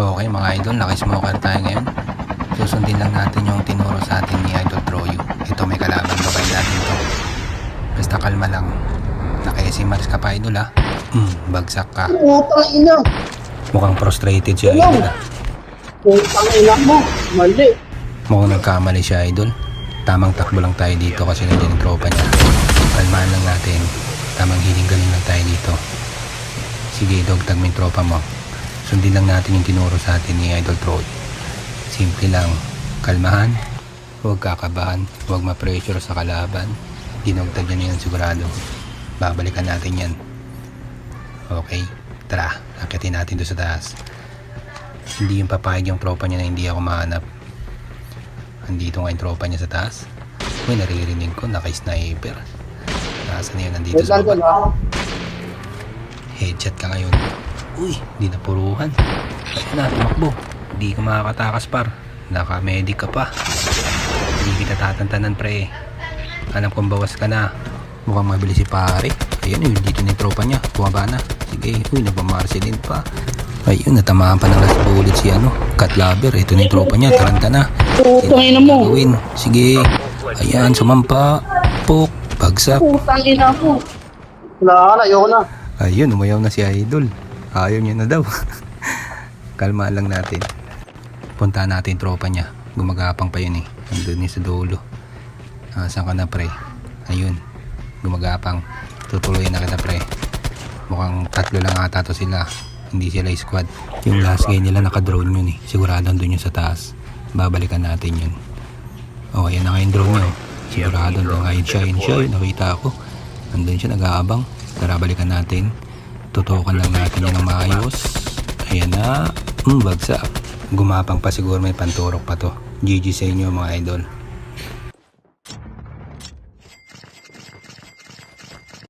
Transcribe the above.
Okay mga idol, naka-smoker tayo ngayon. Susundin lang natin yung tinuro sa atin ni Idol Troyo. Ito may kalaban, babay natin to. Basta kalma lang. Naka-SMRs ka pa idol ha. Bagsak ka. Putang ina. Mukhang frustrated si idol ha. Putang ina mo. Mali. Mukhang nagkamali si idol. Tamang takbo lang tayo dito kasi nandiyan yung tropa niya. Kalmaan lang natin. Tamang hiling galing lang tayo dito. Sige dog, tag mo yung tropa mo. Sundin lang natin yung tinuro sa atin ni Idol Troy. Simple lang, kalmahan, huwag kakabahan, huwag ma-pressure sa kalaban. Dinugtag yan yan sigurado. Babalikan natin yan. Okay, tara, akitin natin doon sa taas. Hindi yung papayag yung tropa niya na hindi ako mahanap. Andito nga yung tropa niya sa taas. Uy, naririnig ko, naka-sniper. Nasaan na yun, nandito sa baba. Headshot ka ngayon. Uy, di napuruhan. Ayun na, tumakbo. Hindi ka makakatakas par. Naka-medic ka pa. Hindi kita tatantanan pre. Alam kong bawas ka na. Mukhang mabilis si pare. Ayun yun, dito na yung tropa niya. Bumaba na. Sige, uy, nagmamarcelin pa. Ayun, natamaan pa ng last bullet si Cat Lover. Ito na yung tropa niya, taranta na. Putang ina mo. Gawin. Sige. Ayan, sumampa. Pok, bagsak. Putang ina mo. Wala ka na, ayoko na. Ayun, umayaw na si Idol. Ayaw niya na daw. Kalma lang natin. Punta natin tropa niya. Gumagapang pa yun eh. Andun niya sa dulo. Saan ka na pre? Ayun. Gumagapang. Tutuloy na kita pre. Mukhang tatlo lang ata to sila. Hindi sila squad. Yung last guy nila naka-drone yun eh. Sigurado andun yun sa taas. Babalikan natin yun. Oh, ayan na nga yung drone nyo. Sigurado andun nga yung shine. Nakita ako. Andun siya nag-aabang. Tara balikan natin. Tutukan lang natin yan ng maayos. Ayan na. Bagsak. Gumapang pa siguro, may panturok pa to. GG sa inyo mga idol.